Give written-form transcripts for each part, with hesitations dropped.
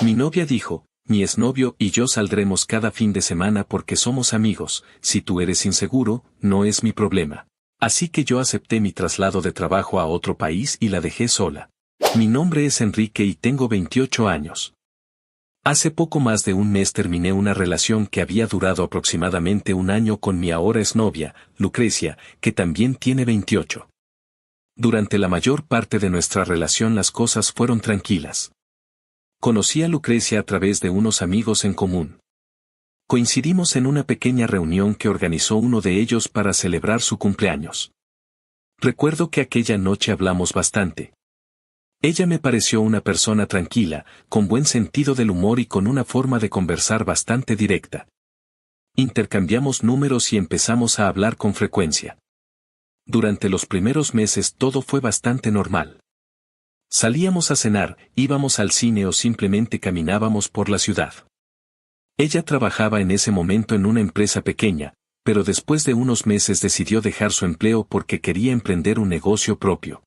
Mi novia dijo, mi exnovio y yo saldremos cada fin de semana porque somos amigos, si tú eres inseguro, no es mi problema. Así que yo acepté mi traslado de trabajo a otro país y la dejé sola. Mi nombre es Enrique y tengo 28 años. Hace poco más de un mes terminé una relación que había durado aproximadamente un año con mi ahora exnovia, Lucrecia, que también tiene 28. Durante la mayor parte de nuestra relación las cosas fueron tranquilas. Conocí a Lucrecia a través de unos amigos en común. Coincidimos en una pequeña reunión que organizó uno de ellos para celebrar su cumpleaños. Recuerdo que aquella noche hablamos bastante. Ella me pareció una persona tranquila, con buen sentido del humor y con una forma de conversar bastante directa. Intercambiamos números y empezamos a hablar con frecuencia. Durante los primeros meses todo fue bastante normal. Salíamos a cenar, íbamos al cine o simplemente caminábamos por la ciudad. Ella trabajaba en ese momento en una empresa pequeña, pero después de unos meses decidió dejar su empleo porque quería emprender un negocio propio.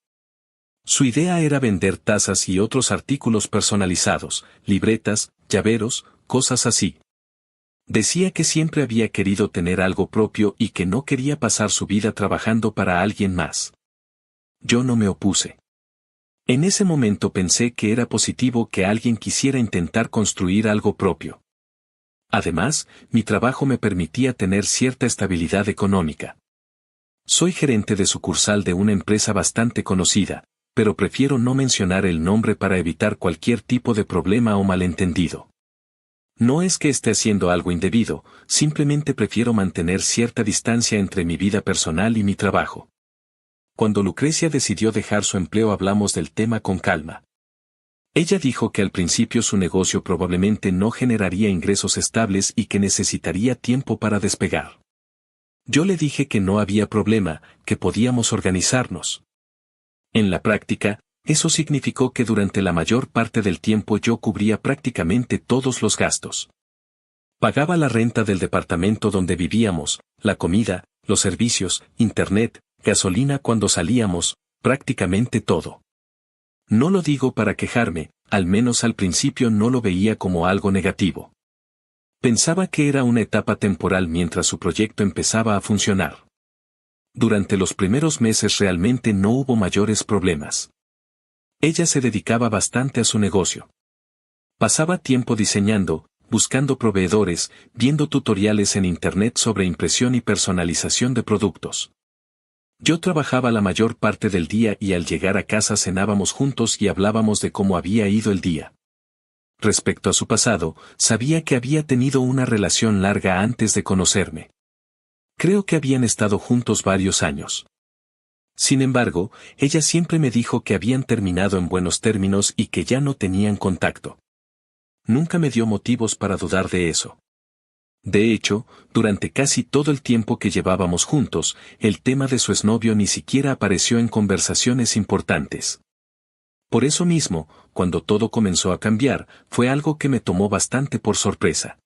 Su idea era vender tazas y otros artículos personalizados, libretas, llaveros, cosas así. Decía que siempre había querido tener algo propio y que no quería pasar su vida trabajando para alguien más. Yo no me opuse. En ese momento pensé que era positivo que alguien quisiera intentar construir algo propio. Además, mi trabajo me permitía tener cierta estabilidad económica. Soy gerente de sucursal de una empresa bastante conocida, pero prefiero no mencionar el nombre para evitar cualquier tipo de problema o malentendido. No es que esté haciendo algo indebido, simplemente prefiero mantener cierta distancia entre mi vida personal y mi trabajo. Cuando Lucrecia decidió dejar su empleo hablamos del tema con calma. Ella dijo que al principio su negocio probablemente no generaría ingresos estables y que necesitaría tiempo para despegar. Yo le dije que no había problema, que podíamos organizarnos. En la práctica, eso significó que durante la mayor parte del tiempo yo cubría prácticamente todos los gastos. Pagaba la renta del departamento donde vivíamos, la comida, los servicios, internet, gasolina cuando salíamos, prácticamente todo. No lo digo para quejarme, al menos al principio no lo veía como algo negativo. Pensaba que era una etapa temporal mientras su proyecto empezaba a funcionar. Durante los primeros meses realmente no hubo mayores problemas. Ella se dedicaba bastante a su negocio. Pasaba tiempo diseñando, buscando proveedores, viendo tutoriales en internet sobre impresión y personalización de productos. Yo trabajaba la mayor parte del día y al llegar a casa cenábamos juntos y hablábamos de cómo había ido el día. Respecto a su pasado, sabía que había tenido una relación larga antes de conocerme. Creo que habían estado juntos varios años. Sin embargo, ella siempre me dijo que habían terminado en buenos términos y que ya no tenían contacto. Nunca me dio motivos para dudar de eso. De hecho, durante casi todo el tiempo que llevábamos juntos, el tema de su exnovio ni siquiera apareció en conversaciones importantes. Por eso mismo, cuando todo comenzó a cambiar, fue algo que me tomó bastante por sorpresa.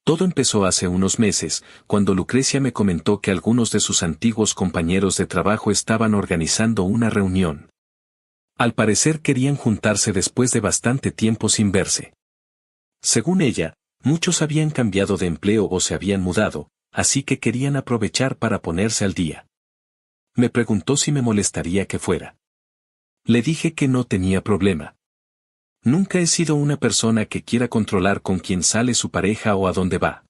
Todo empezó hace unos meses, cuando Lucrecia me comentó que algunos de sus antiguos compañeros de trabajo estaban organizando una reunión. Al parecer querían juntarse después de bastante tiempo sin verse. Según ella, muchos habían cambiado de empleo o se habían mudado, así que querían aprovechar para ponerse al día. Me preguntó si me molestaría que fuera. Le dije que no tenía problema. Nunca he sido una persona que quiera controlar con quién sale su pareja o a dónde va.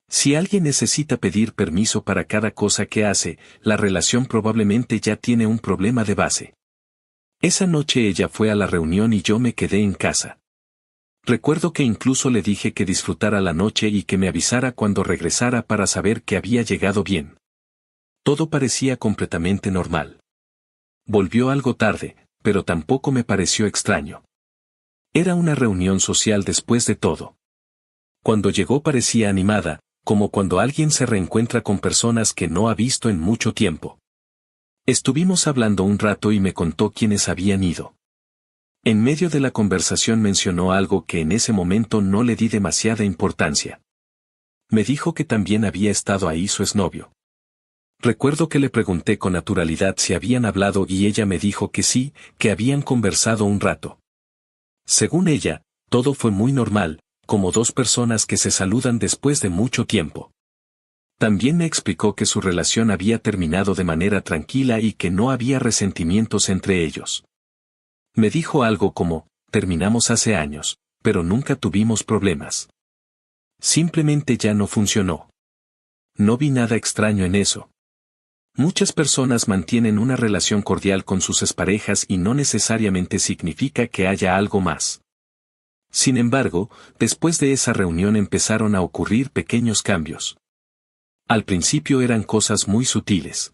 Si alguien necesita pedir permiso para cada cosa que hace, la relación probablemente ya tiene un problema de base. Esa noche ella fue a la reunión y yo me quedé en casa. Recuerdo que incluso le dije que disfrutara la noche y que me avisara cuando regresara para saber que había llegado bien. Todo parecía completamente normal. Volvió algo tarde, pero tampoco me pareció extraño. Era una reunión social después de todo. Cuando llegó parecía animada, como cuando alguien se reencuentra con personas que no ha visto en mucho tiempo. Estuvimos hablando un rato y me contó quiénes habían ido. En medio de la conversación mencionó algo que en ese momento no le di demasiada importancia. Me dijo que también había estado ahí su exnovio. Recuerdo que le pregunté con naturalidad si habían hablado y ella me dijo que sí, que habían conversado un rato. Según ella, Todo fue muy normal, como dos personas que se saludan después de mucho tiempo. También me explicó que su relación había terminado de manera tranquila y que no había resentimientos entre ellos. Me dijo algo como, terminamos hace años, pero nunca tuvimos problemas. Simplemente ya no funcionó. No vi nada extraño en eso. Muchas personas mantienen una relación cordial con sus exparejas y no necesariamente significa que haya algo más. Sin embargo, después de esa reunión empezaron a ocurrir pequeños cambios. Al principio eran cosas muy sutiles.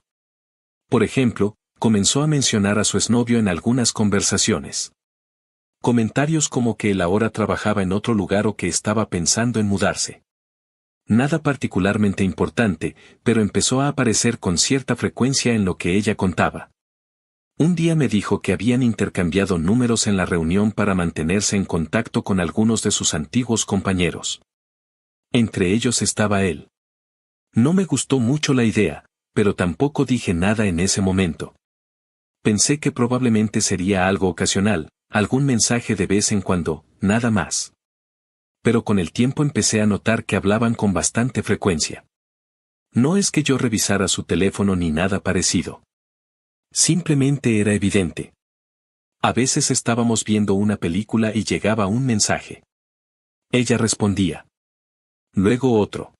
Por ejemplo, comenzó a mencionar a su exnovio en algunas conversaciones. Comentarios como que él ahora trabajaba en otro lugar o que estaba pensando en mudarse. Nada particularmente importante, pero empezó a aparecer con cierta frecuencia en lo que ella contaba. Un día me dijo que habían intercambiado números en la reunión para mantenerse en contacto con algunos de sus antiguos compañeros. Entre ellos estaba él. No me gustó mucho la idea, pero tampoco dije nada en ese momento. Pensé que probablemente sería algo ocasional, algún mensaje de vez en cuando, nada más. Pero con el tiempo empecé a notar que hablaban con bastante frecuencia. No es que yo revisara su teléfono ni nada parecido. Simplemente era evidente. A veces estábamos viendo una película y llegaba un mensaje. Ella respondía. Luego otro.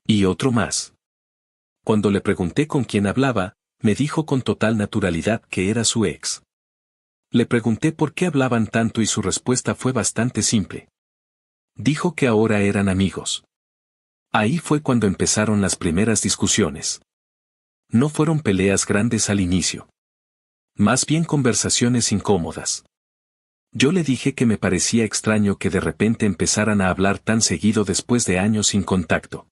Y otro más. Cuando le pregunté con quién hablaba, me dijo con total naturalidad que era su ex. Le pregunté por qué hablaban tanto y su respuesta fue bastante simple. Dijo que ahora eran amigos. Ahí fue cuando empezaron las primeras discusiones. No fueron peleas grandes al inicio. Más bien conversaciones incómodas. Yo le dije que me parecía extraño que de repente empezaran a hablar tan seguido después de años sin contacto.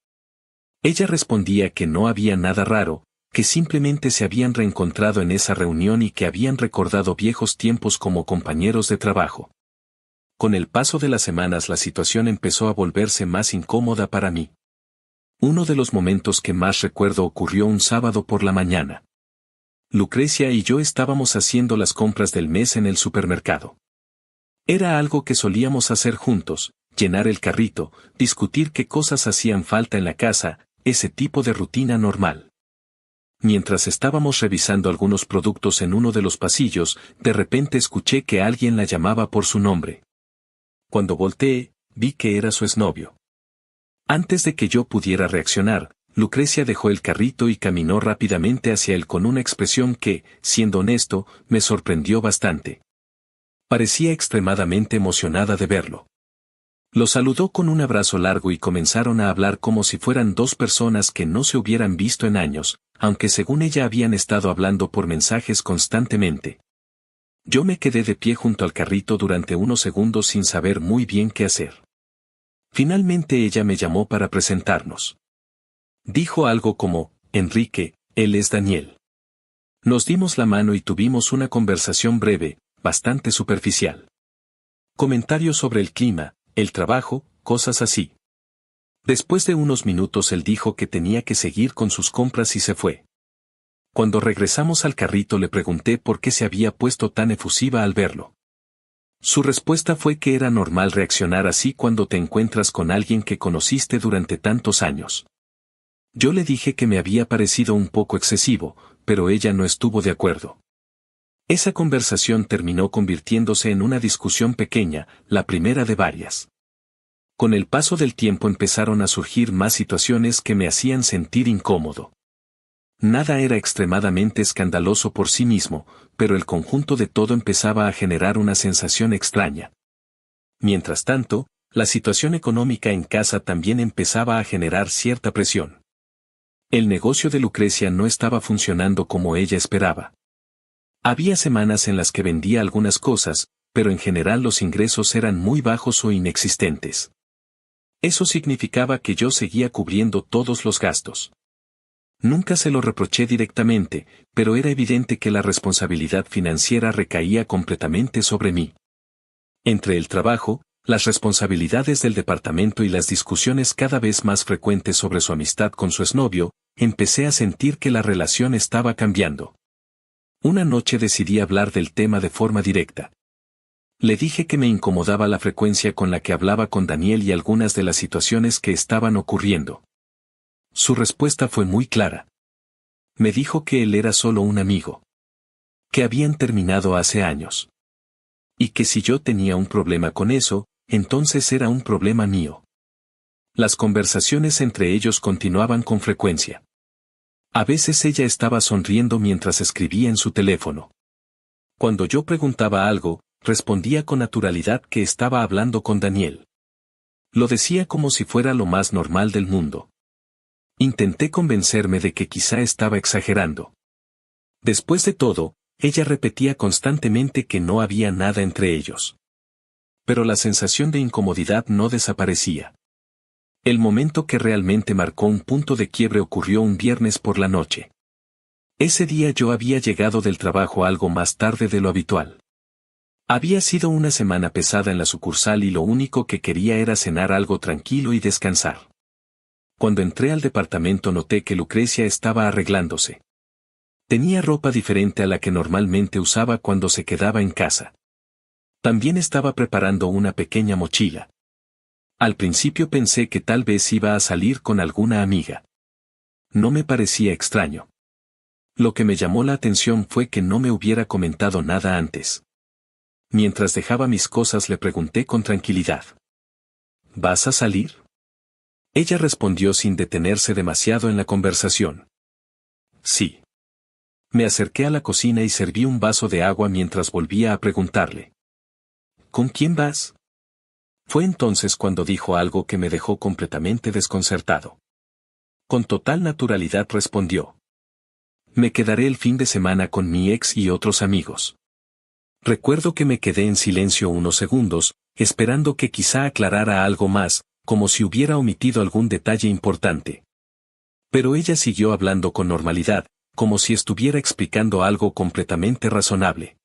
Ella respondía que no había nada raro, que simplemente se habían reencontrado en esa reunión y que habían recordado viejos tiempos como compañeros de trabajo. Con el paso de las semanas la situación empezó a volverse más incómoda para mí. Uno de los momentos que más recuerdo ocurrió un sábado por la mañana. Lucrecia y yo estábamos haciendo las compras del mes en el supermercado. Era algo que solíamos hacer juntos, llenar el carrito, discutir qué cosas hacían falta en la casa, ese tipo de rutina normal. Mientras estábamos revisando algunos productos en uno de los pasillos, de repente escuché que alguien la llamaba por su nombre. Cuando volteé, vi que era su exnovio. Antes de que yo pudiera reaccionar, Lucrecia dejó el carrito y caminó rápidamente hacia él con una expresión que, siendo honesto, me sorprendió bastante. Parecía extremadamente emocionada de verlo. Lo saludó con un abrazo largo y comenzaron a hablar como si fueran dos personas que no se hubieran visto en años, aunque según ella habían estado hablando por mensajes constantemente. Yo me quedé de pie junto al carrito durante unos segundos sin saber muy bien qué hacer. Finalmente ella me llamó para presentarnos. Dijo algo como, Enrique, él es Daniel. Nos dimos la mano y tuvimos una conversación breve, bastante superficial. Comentarios sobre el clima, el trabajo, cosas así. Después de unos minutos él dijo que tenía que seguir con sus compras y se fue. Cuando regresamos al carrito le pregunté por qué se había puesto tan efusiva al verlo. Su respuesta fue que era normal reaccionar así cuando te encuentras con alguien que conociste durante tantos años. Yo le dije que me había parecido un poco excesivo, pero ella no estuvo de acuerdo. Esa conversación terminó convirtiéndose en una discusión pequeña, la primera de varias. Con el paso del tiempo empezaron a surgir más situaciones que me hacían sentir incómodo. Nada era extremadamente escandaloso por sí mismo, pero el conjunto de todo empezaba a generar una sensación extraña. Mientras tanto, la situación económica en casa también empezaba a generar cierta presión. El negocio de Lucrecia no estaba funcionando como ella esperaba. Había semanas en las que vendía algunas cosas, pero en general los ingresos eran muy bajos o inexistentes. Eso significaba que yo seguía cubriendo todos los gastos. Nunca se lo reproché directamente, pero era evidente que la responsabilidad financiera recaía completamente sobre mí. Entre el trabajo, las responsabilidades del departamento y las discusiones cada vez más frecuentes sobre su amistad con su exnovio, empecé a sentir que la relación estaba cambiando. Una noche decidí hablar del tema de forma directa. Le dije que me incomodaba la frecuencia con la que hablaba con Daniel y algunas de las situaciones que estaban ocurriendo. Su respuesta fue muy clara. Me dijo que él era solo un amigo. Que habían terminado hace años. Y que si yo tenía un problema con eso, entonces era un problema mío. Las conversaciones entre ellos continuaban con frecuencia. A veces ella estaba sonriendo mientras escribía en su teléfono. Cuando yo preguntaba algo, respondía con naturalidad que estaba hablando con Daniel. Lo decía como si fuera lo más normal del mundo. Intenté convencerme de que quizá estaba exagerando. Después de todo, ella repetía constantemente que no había nada entre ellos. Pero la sensación de incomodidad no desaparecía. El momento que realmente marcó un punto de quiebre ocurrió un viernes por la noche. Ese día yo había llegado del trabajo algo más tarde de lo habitual. Había sido una semana pesada en la sucursal y lo único que quería era cenar algo tranquilo y descansar. Cuando entré al departamento noté que Lucrecia estaba arreglándose. Tenía ropa diferente a la que normalmente usaba cuando se quedaba en casa. También estaba preparando una pequeña mochila. Al principio pensé que tal vez iba a salir con alguna amiga. No me parecía extraño. Lo que me llamó la atención fue que no me hubiera comentado nada antes. Mientras dejaba mis cosas le pregunté con tranquilidad. ¿Vas a salir? Ella respondió sin detenerse demasiado en la conversación. Sí. Me acerqué a la cocina y serví un vaso de agua mientras volvía a preguntarle. ¿Con quién vas? Fue entonces cuando dijo algo que me dejó completamente desconcertado. Con total naturalidad respondió. Me quedaré el fin de semana con mi ex y otros amigos. Recuerdo que me quedé en silencio unos segundos, esperando que quizá aclarara algo más, como si hubiera omitido algún detalle importante. Pero ella siguió hablando con normalidad, como si estuviera explicando algo completamente razonable.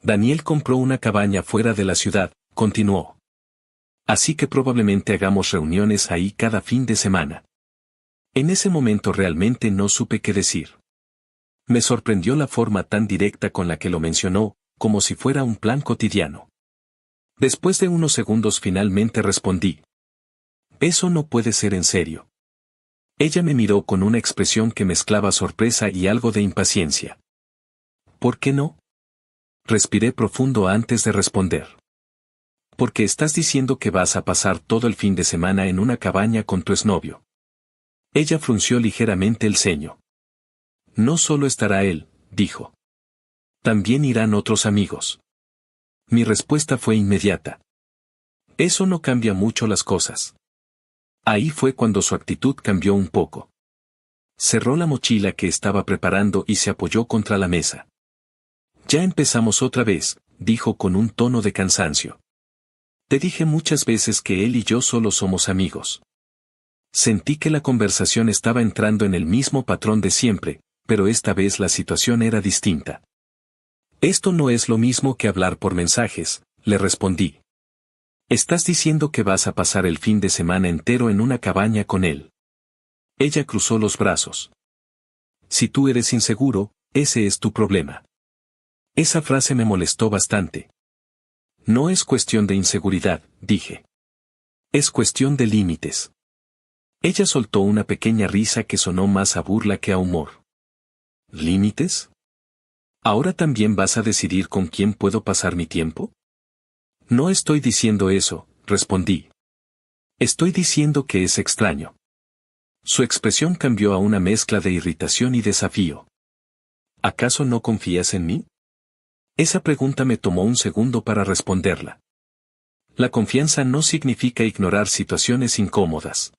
Daniel compró una cabaña fuera de la ciudad, continuó. Así que probablemente hagamos reuniones ahí cada fin de semana. En ese momento realmente no supe qué decir. Me sorprendió la forma tan directa con la que lo mencionó, como si fuera un plan cotidiano. Después de unos segundos finalmente respondí. Eso no puede ser en serio. Ella me miró con una expresión que mezclaba sorpresa y algo de impaciencia. ¿Por qué no? Respiré profundo antes de responder. Porque estás diciendo que vas a pasar todo el fin de semana en una cabaña con tu exnovio. Ella frunció ligeramente el ceño. No solo estará él, dijo. También irán otros amigos. Mi respuesta fue inmediata. Eso no cambia mucho las cosas. Ahí fue cuando su actitud cambió un poco. Cerró la mochila que estaba preparando y se apoyó contra la mesa. Ya empezamos otra vez, dijo con un tono de cansancio. Te dije muchas veces que él y yo solo somos amigos. Sentí que la conversación estaba entrando en el mismo patrón de siempre, pero esta vez la situación era distinta. Esto no es lo mismo que hablar por mensajes, le respondí. Estás diciendo que vas a pasar el fin de semana entero en una cabaña con él. Ella cruzó los brazos. Si tú eres inseguro, ese es tu problema. Esa frase me molestó bastante. No es cuestión de inseguridad, dije. Es cuestión de límites. Ella soltó una pequeña risa que sonó más a burla que a humor. ¿Límites? ¿Ahora también vas a decidir con quién puedo pasar mi tiempo? No estoy diciendo eso, respondí. Estoy diciendo que es extraño. Su expresión cambió a una mezcla de irritación y desafío. ¿Acaso no confías en mí? Esa pregunta me tomó un segundo para responderla. La confianza no significa ignorar situaciones incómodas.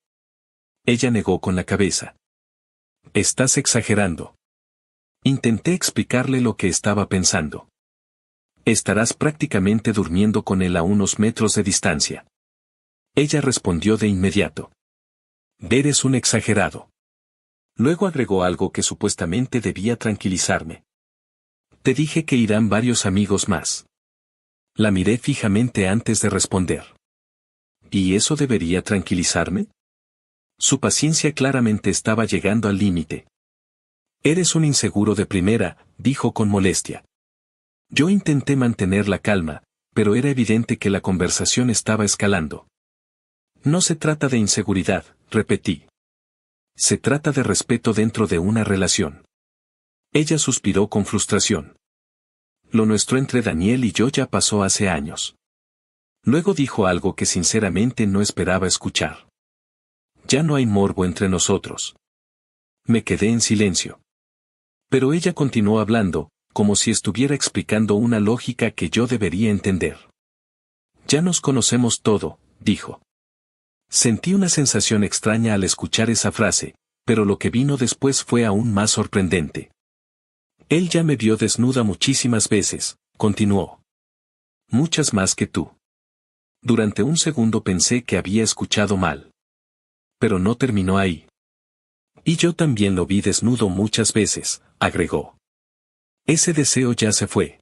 Ella negó con la cabeza. Estás exagerando. Intenté explicarle lo que estaba pensando. Estarás prácticamente durmiendo con él a unos metros de distancia. Ella respondió de inmediato. Eres un exagerado. Luego agregó algo que supuestamente debía tranquilizarme. Te dije que irán varios amigos más. La miré fijamente antes de responder. ¿Y eso debería tranquilizarme? Su paciencia claramente estaba llegando al límite. Eres un inseguro de primera, dijo con molestia. Yo intenté mantener la calma, pero era evidente que la conversación estaba escalando. No se trata de inseguridad, repetí. Se trata de respeto dentro de una relación. Ella suspiró con frustración. Lo nuestro entre Daniel y yo ya pasó hace años. Luego dijo algo que sinceramente no esperaba escuchar. Ya no hay morbo entre nosotros. Me quedé en silencio. Pero ella continuó hablando, como si estuviera explicando una lógica que yo debería entender. Ya nos conocemos todo, dijo. Sentí una sensación extraña al escuchar esa frase, pero lo que vino después fue aún más sorprendente. Él ya me vio desnuda muchísimas veces, continuó. Muchas más que tú. Durante un segundo pensé que había escuchado mal. Pero no terminó ahí. Y yo también lo vi desnudo muchas veces, agregó. Ese deseo ya se fue.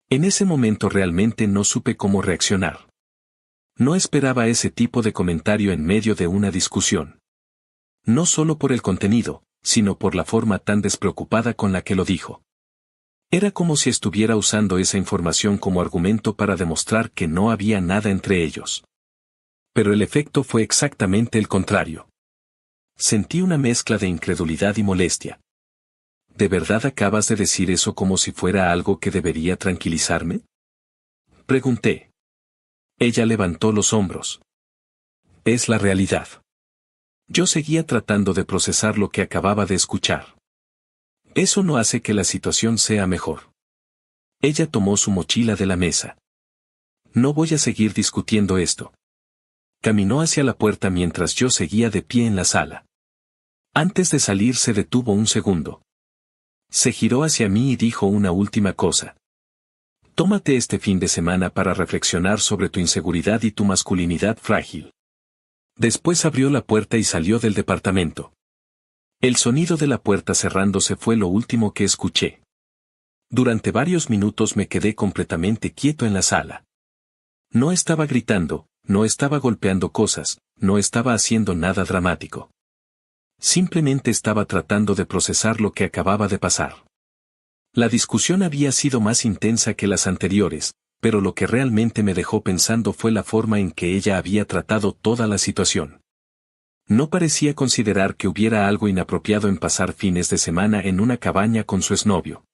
En ese momento realmente no supe cómo reaccionar. No esperaba ese tipo de comentario en medio de una discusión. No solo por el contenido, sino por la forma tan despreocupada con la que lo dijo. Era como si estuviera usando esa información como argumento para demostrar que no había nada entre ellos. Pero el efecto fue exactamente el contrario. Sentí una mezcla de incredulidad y molestia. ¿De verdad acabas de decir eso como si fuera algo que debería tranquilizarme? Pregunté. Ella levantó los hombros. Es la realidad. Yo seguía tratando de procesar lo que acababa de escuchar. Eso no hace que la situación sea mejor. Ella tomó su mochila de la mesa. No voy a seguir discutiendo esto. Caminó hacia la puerta mientras yo seguía de pie en la sala. Antes de salir se detuvo un segundo. Se giró hacia mí y dijo una última cosa. Tómate este fin de semana para reflexionar sobre tu inseguridad y tu masculinidad frágil. Después abrió la puerta y salió del departamento. El sonido de la puerta cerrándose fue lo último que escuché. Durante varios minutos me quedé completamente quieto en la sala. No estaba gritando, no estaba golpeando cosas, no estaba haciendo nada dramático. Simplemente estaba tratando de procesar lo que acababa de pasar. La discusión había sido más intensa que las anteriores, pero lo que realmente me dejó pensando fue la forma en que ella había tratado toda la situación. No parecía considerar que hubiera algo inapropiado en pasar fines de semana en una cabaña con su exnovio.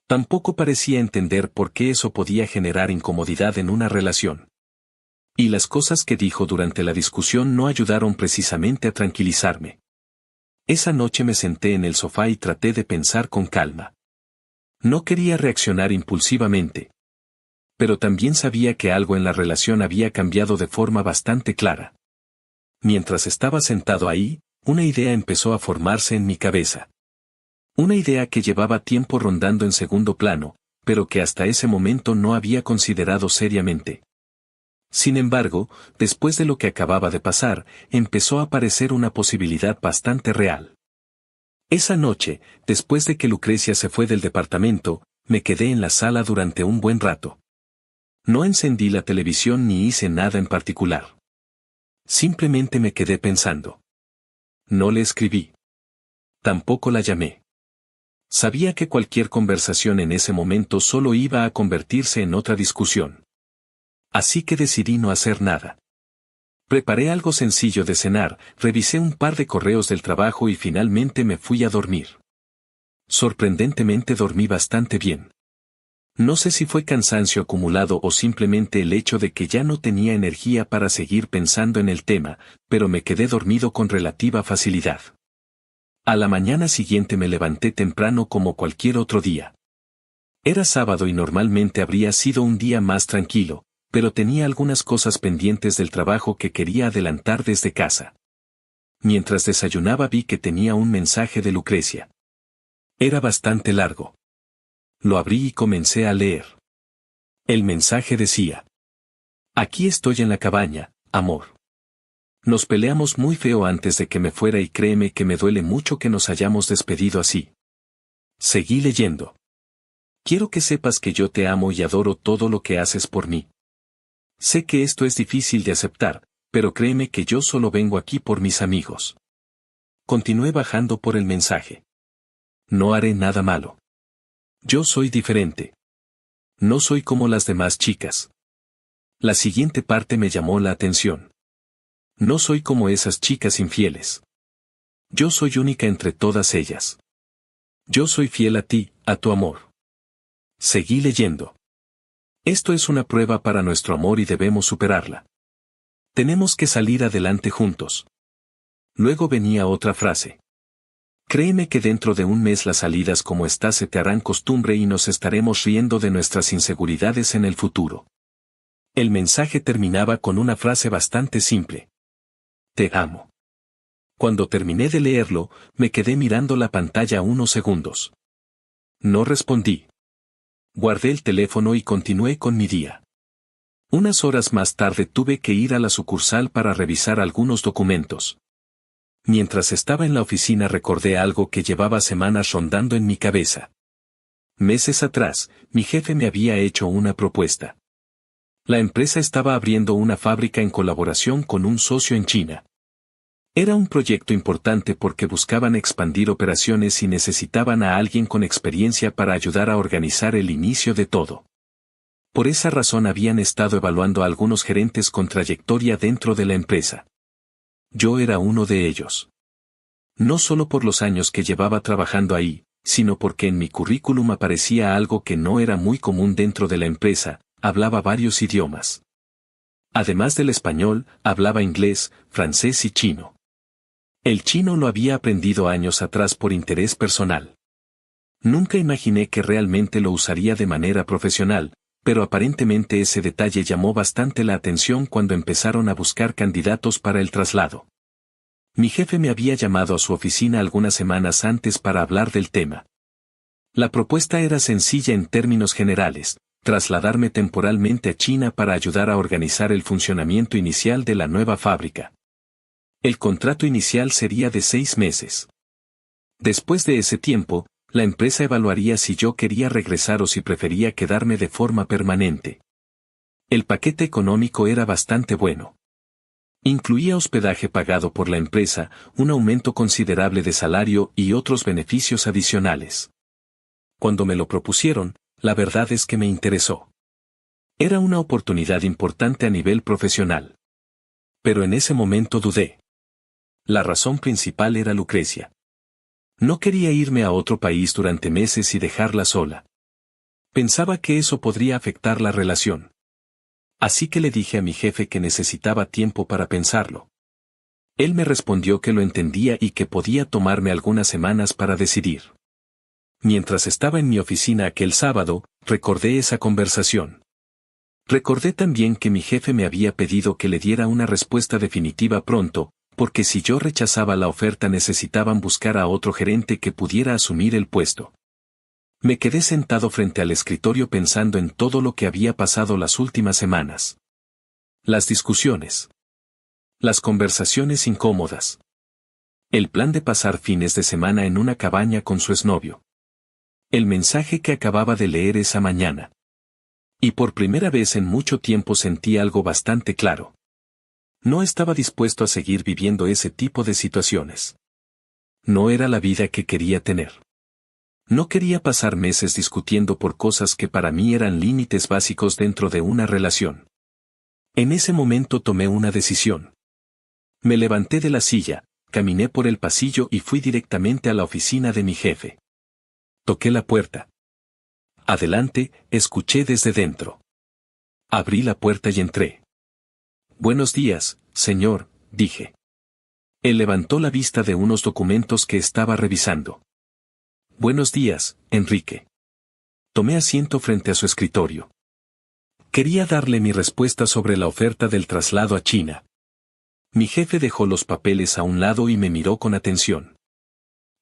Tampoco parecía entender por qué eso podía generar incomodidad en una relación. Y las cosas que dijo durante la discusión no ayudaron precisamente a tranquilizarme. Esa noche me senté en el sofá y traté de pensar con calma. No quería reaccionar impulsivamente. Pero también sabía que algo en la relación había cambiado de forma bastante clara. Mientras estaba sentado ahí, una idea empezó a formarse en mi cabeza. Una idea que llevaba tiempo rondando en segundo plano, pero que hasta ese momento no había considerado seriamente. Sin embargo, después de lo que acababa de pasar, empezó a aparecer una posibilidad bastante real. Esa noche, después de que Lucrecia se fue del departamento, me quedé en la sala durante un buen rato. No encendí la televisión ni hice nada en particular. Simplemente me quedé pensando. No le escribí. Tampoco la llamé. Sabía que cualquier conversación en ese momento solo iba a convertirse en otra discusión. Así que decidí no hacer nada. Preparé algo sencillo de cenar, revisé un par de correos del trabajo y finalmente me fui a dormir. Sorprendentemente dormí bastante bien. No sé si fue cansancio acumulado o simplemente el hecho de que ya no tenía energía para seguir pensando en el tema, pero me quedé dormido con relativa facilidad. A la mañana siguiente me levanté temprano como cualquier otro día. Era sábado y normalmente habría sido un día más tranquilo, pero tenía algunas cosas pendientes del trabajo que quería adelantar desde casa. Mientras desayunaba vi que tenía un mensaje de Lucrecia. Era bastante largo. Lo abrí y comencé a leer. El mensaje decía: Aquí estoy en la cabaña, amor. Nos peleamos muy feo antes de que me fuera y créeme que me duele mucho que nos hayamos despedido así. Seguí leyendo. Quiero que sepas que yo te amo y adoro todo lo que haces por mí. Sé que esto es difícil de aceptar, pero créeme que yo solo vengo aquí por mis amigos. Continué bajando por el mensaje. No haré nada malo. Yo soy diferente. No soy como las demás chicas. La siguiente parte me llamó la atención. No soy como esas chicas infieles. Yo soy única entre todas ellas. Yo soy fiel a ti, a tu amor. Seguí leyendo. Esto es una prueba para nuestro amor y debemos superarla. Tenemos que salir adelante juntos. Luego venía otra frase. Créeme que dentro de un mes las salidas como esta se te harán costumbre y nos estaremos riendo de nuestras inseguridades en el futuro. El mensaje terminaba con una frase bastante simple. Te amo. Cuando terminé de leerlo, me quedé mirando la pantalla unos segundos. No respondí. Guardé el teléfono y continué con mi día. Unas horas más tarde tuve que ir a la sucursal para revisar algunos documentos. Mientras estaba en la oficina recordé algo que llevaba semanas rondando en mi cabeza. Meses atrás, mi jefe me había hecho una propuesta. La empresa estaba abriendo una fábrica en colaboración con un socio en China. Era un proyecto importante porque buscaban expandir operaciones y necesitaban a alguien con experiencia para ayudar a organizar el inicio de todo. Por esa razón habían estado evaluando a algunos gerentes con trayectoria dentro de la empresa. Yo era uno de ellos. No solo por los años que llevaba trabajando ahí, sino porque en mi currículum aparecía algo que no era muy común dentro de la empresa, hablaba varios idiomas. Además del español, hablaba inglés, francés y chino. El chino lo había aprendido años atrás por interés personal. Nunca imaginé que realmente lo usaría de manera profesional, pero aparentemente ese detalle llamó bastante la atención cuando empezaron a buscar candidatos para el traslado. Mi jefe me había llamado a su oficina algunas semanas antes para hablar del tema. La propuesta era sencilla en términos generales, trasladarme temporalmente a China para ayudar a organizar el funcionamiento inicial de la nueva fábrica. El contrato inicial sería de 6 meses. Después de ese tiempo, la empresa evaluaría si yo quería regresar o si prefería quedarme de forma permanente. El paquete económico era bastante bueno. Incluía hospedaje pagado por la empresa, un aumento considerable de salario y otros beneficios adicionales. Cuando me lo propusieron, la verdad es que me interesó. Era una oportunidad importante a nivel profesional. Pero en ese momento dudé. La razón principal era Lucrecia. No quería irme a otro país durante meses y dejarla sola. Pensaba que eso podría afectar la relación. Así que le dije a mi jefe que necesitaba tiempo para pensarlo. Él me respondió que lo entendía y que podía tomarme algunas semanas para decidir. Mientras estaba en mi oficina aquel sábado, recordé esa conversación. Recordé también que mi jefe me había pedido que le diera una respuesta definitiva pronto, porque si yo rechazaba la oferta necesitaban buscar a otro gerente que pudiera asumir el puesto. Me quedé sentado frente al escritorio pensando en todo lo que había pasado las últimas semanas. Las discusiones. Las conversaciones incómodas. El plan de pasar fines de semana en una cabaña con su exnovio. El mensaje que acababa de leer esa mañana. Y por primera vez en mucho tiempo sentí algo bastante claro. No estaba dispuesto a seguir viviendo ese tipo de situaciones. No era la vida que quería tener. No quería pasar meses discutiendo por cosas que para mí eran límites básicos dentro de una relación. En ese momento tomé una decisión. Me levanté de la silla, caminé por el pasillo y fui directamente a la oficina de mi jefe. Toqué la puerta. Adelante, escuché desde dentro. Abrí la puerta y entré. Buenos días, señor, dije. Él levantó la vista de unos documentos que estaba revisando. Buenos días, Enrique. Tomé asiento frente a su escritorio. Quería darle mi respuesta sobre la oferta del traslado a China. Mi jefe dejó los papeles a un lado y me miró con atención.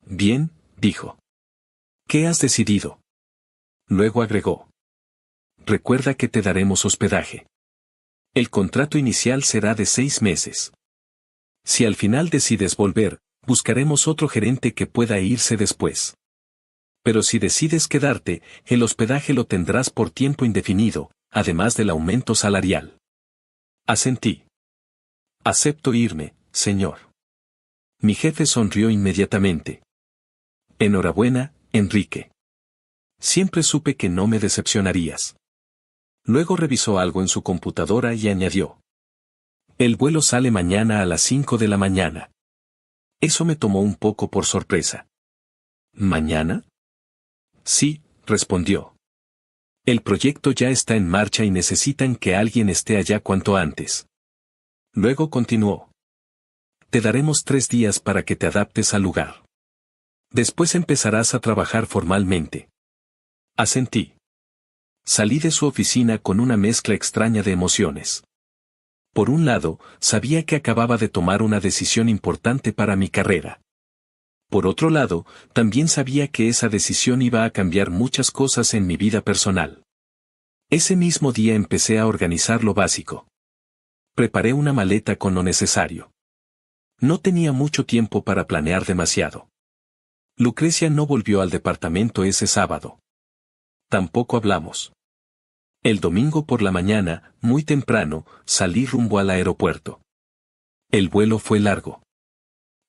Bien, dijo. ¿Qué has decidido? Luego agregó. Recuerda que te daremos hospedaje. El contrato inicial será de 6 meses. Si al final decides volver, buscaremos otro gerente que pueda irse después. Pero si decides quedarte, el hospedaje lo tendrás por tiempo indefinido, además del aumento salarial. Asentí. Acepto irme, señor. Mi jefe sonrió inmediatamente. Enhorabuena, Enrique. Siempre supe que no me decepcionarías. Luego revisó algo en su computadora y añadió: el vuelo sale mañana a las 5 de la mañana. Eso me tomó un poco por sorpresa. ¿Mañana? Sí, respondió. El proyecto ya está en marcha y necesitan que alguien esté allá cuanto antes. Luego continuó: te daremos 3 días para que te adaptes al lugar. Después empezarás a trabajar formalmente. Asentí. Salí de su oficina con una mezcla extraña de emociones. Por un lado, sabía que acababa de tomar una decisión importante para mi carrera. Por otro lado, también sabía que esa decisión iba a cambiar muchas cosas en mi vida personal. Ese mismo día empecé a organizar lo básico. Preparé una maleta con lo necesario. No tenía mucho tiempo para planear demasiado. Lucrecia no volvió al departamento ese sábado. Tampoco hablamos. El domingo por la mañana, muy temprano, salí rumbo al aeropuerto. El vuelo fue largo.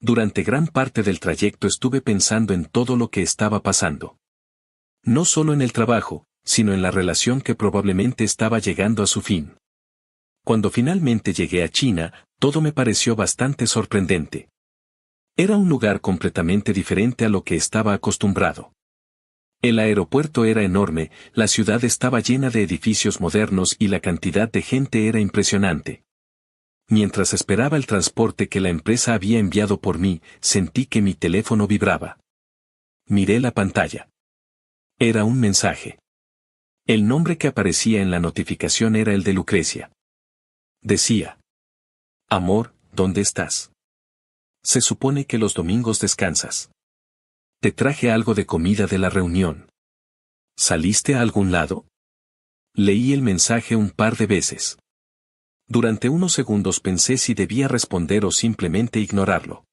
Durante gran parte del trayecto estuve pensando en todo lo que estaba pasando. No solo en el trabajo, sino en la relación que probablemente estaba llegando a su fin. Cuando finalmente llegué a China, todo me pareció bastante sorprendente. Era un lugar completamente diferente a lo que estaba acostumbrado. El aeropuerto era enorme, la ciudad estaba llena de edificios modernos y la cantidad de gente era impresionante. Mientras esperaba el transporte que la empresa había enviado por mí, sentí que mi teléfono vibraba. Miré la pantalla. Era un mensaje. El nombre que aparecía en la notificación era el de Lucrecia. Decía: amor, ¿dónde estás? Se supone que los domingos descansas. Te traje algo de comida de la reunión. ¿Saliste a algún lado? Leí el mensaje un par de veces. Durante unos segundos pensé si debía responder o simplemente ignorarlo.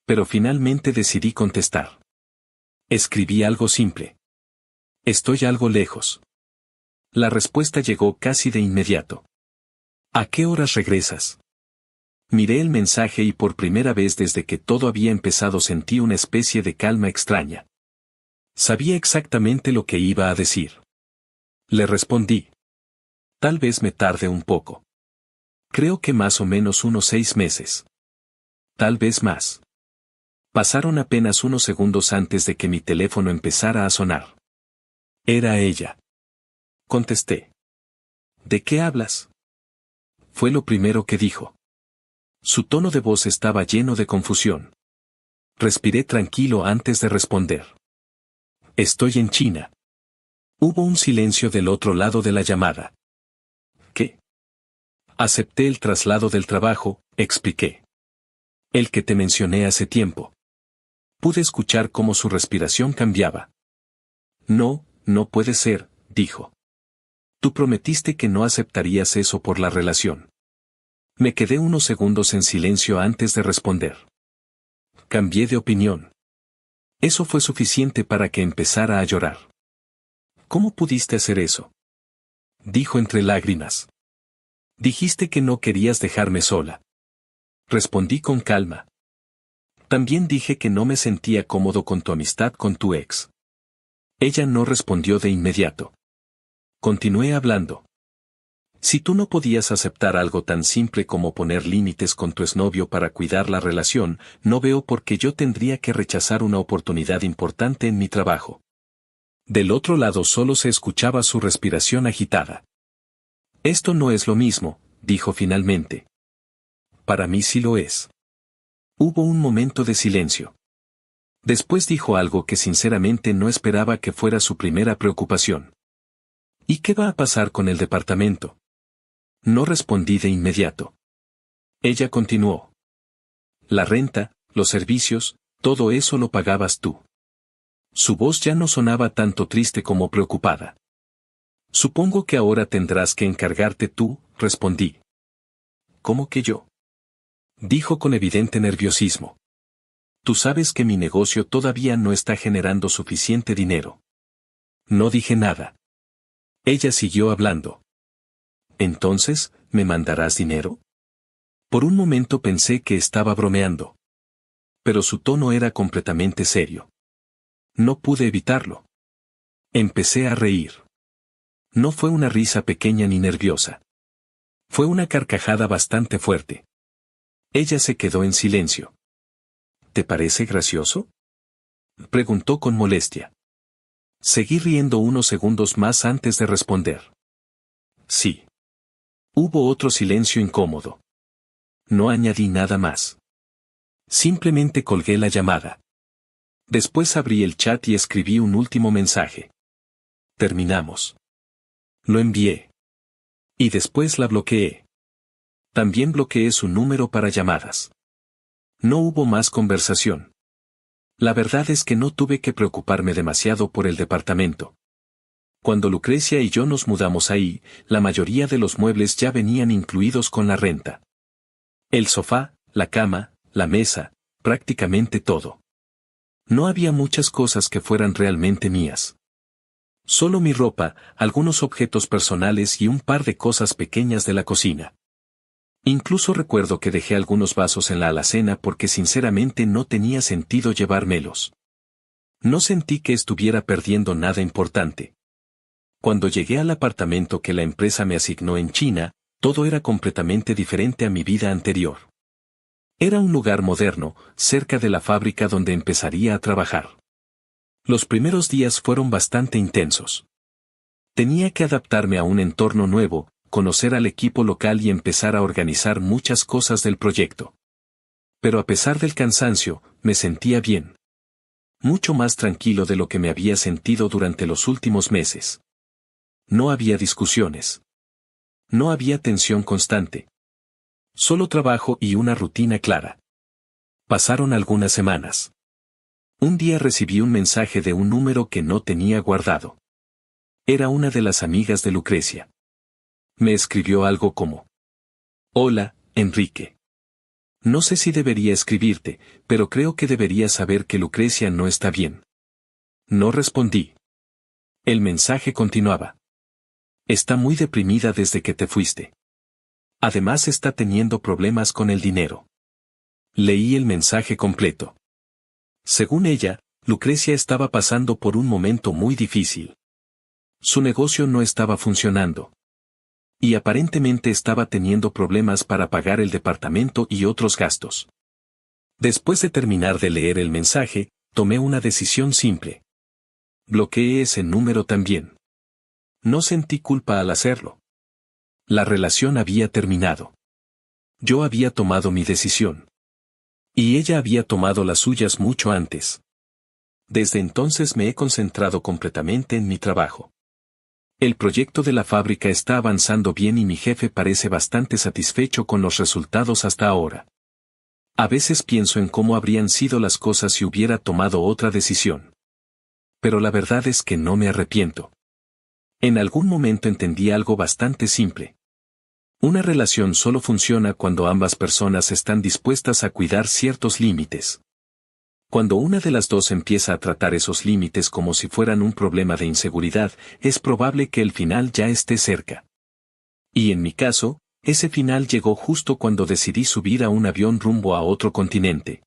Pero finalmente decidí contestar. Escribí algo simple. Estoy algo lejos. La respuesta llegó casi de inmediato. ¿A qué horas regresas? Miré el mensaje y por primera vez desde que todo había empezado sentí una especie de calma extraña. Sabía exactamente lo que iba a decir. Le respondí: tal vez me tarde un poco. Creo que más o menos unos 6 meses. Tal vez más. Pasaron apenas unos segundos antes de que mi teléfono empezara a sonar. Era ella. Contesté. ¿De qué hablas? Fue lo primero que dijo. Su tono de voz estaba lleno de confusión. Respiré tranquilo antes de responder. Estoy en China. Hubo un silencio del otro lado de la llamada. ¿Qué? Acepté el traslado del trabajo, expliqué. El que te mencioné hace tiempo. Pude escuchar cómo su respiración cambiaba. No, no puede ser, dijo. Tú prometiste que no aceptarías eso por la relación. Me quedé unos segundos en silencio antes de responder. Cambié de opinión. Eso fue suficiente para que empezara a llorar. ¿Cómo pudiste hacer eso? Dijo entre lágrimas. Dijiste que no querías dejarme sola. Respondí con calma. También dije que no me sentía cómodo con tu amistad con tu ex. Ella no respondió de inmediato. Continué hablando. Si tú no podías aceptar algo tan simple como poner límites con tu exnovio para cuidar la relación, no veo por qué yo tendría que rechazar una oportunidad importante en mi trabajo. Del otro lado solo se escuchaba su respiración agitada. Esto no es lo mismo, dijo finalmente. Para mí sí lo es. Hubo un momento de silencio. Después dijo algo que sinceramente no esperaba que fuera su primera preocupación. ¿Y qué va a pasar con el departamento? No respondí de inmediato. Ella continuó. La renta, los servicios, todo eso lo pagabas tú. Su voz ya no sonaba tanto triste como preocupada. Supongo que ahora tendrás que encargarte tú, respondí. ¿Cómo que yo? Dijo con evidente nerviosismo. Tú sabes que mi negocio todavía no está generando suficiente dinero. No dije nada. Ella siguió hablando. Entonces, ¿me mandarás dinero? Por un momento pensé que estaba bromeando. Pero su tono era completamente serio. No pude evitarlo. Empecé a reír. No fue una risa pequeña ni nerviosa. Fue una carcajada bastante fuerte. Ella se quedó en silencio. ¿Te parece gracioso?, preguntó con molestia. Seguí riendo unos segundos más antes de responder. Sí. Hubo otro silencio incómodo. No añadí nada más. Simplemente colgué la llamada. Después abrí el chat y escribí un último mensaje. Terminamos. Lo envié. Y después la bloqueé. También bloqueé su número para llamadas. No hubo más conversación. La verdad es que no tuve que preocuparme demasiado por el departamento. Cuando Lucrecia y yo nos mudamos ahí, la mayoría de los muebles ya venían incluidos con la renta. El sofá, la cama, la mesa, prácticamente todo. No había muchas cosas que fueran realmente mías. Solo mi ropa, algunos objetos personales y un par de cosas pequeñas de la cocina. Incluso recuerdo que dejé algunos vasos en la alacena porque sinceramente no tenía sentido llevármelos. No sentí que estuviera perdiendo nada importante. Cuando llegué al apartamento que la empresa me asignó en China, todo era completamente diferente a mi vida anterior. Era un lugar moderno, cerca de la fábrica donde empezaría a trabajar. Los primeros días fueron bastante intensos. Tenía que adaptarme a un entorno nuevo, conocer al equipo local y empezar a organizar muchas cosas del proyecto. Pero a pesar del cansancio, me sentía bien. Mucho más tranquilo de lo que me había sentido durante los últimos meses. No había discusiones. No había tensión constante. Solo trabajo y una rutina clara. Pasaron algunas semanas. Un día recibí un mensaje de un número que no tenía guardado. Era una de las amigas de Lucrecia. Me escribió algo como: Hola, Enrique. No sé si debería escribirte, pero creo que deberías saber que Lucrecia no está bien. No respondí. El mensaje continuaba: Está muy deprimida desde que te fuiste. Además está teniendo problemas con el dinero. Leí el mensaje completo. Según ella, Lucrecia estaba pasando por un momento muy difícil. Su negocio no estaba funcionando. Y aparentemente estaba teniendo problemas para pagar el departamento y otros gastos. Después de terminar de leer el mensaje, tomé una decisión simple. Bloqueé ese número también. No sentí culpa al hacerlo. La relación había terminado. Yo había tomado mi decisión. Y ella había tomado las suyas mucho antes. Desde entonces me he concentrado completamente en mi trabajo. El proyecto de la fábrica está avanzando bien y mi jefe parece bastante satisfecho con los resultados hasta ahora. A veces pienso en cómo habrían sido las cosas si hubiera tomado otra decisión. Pero la verdad es que no me arrepiento. En algún momento entendí algo bastante simple. Una relación solo funciona cuando ambas personas están dispuestas a cuidar ciertos límites. Cuando una de las dos empieza a tratar esos límites como si fueran un problema de inseguridad, es probable que el final ya esté cerca. Y en mi caso, ese final llegó justo cuando decidí subir a un avión rumbo a otro continente.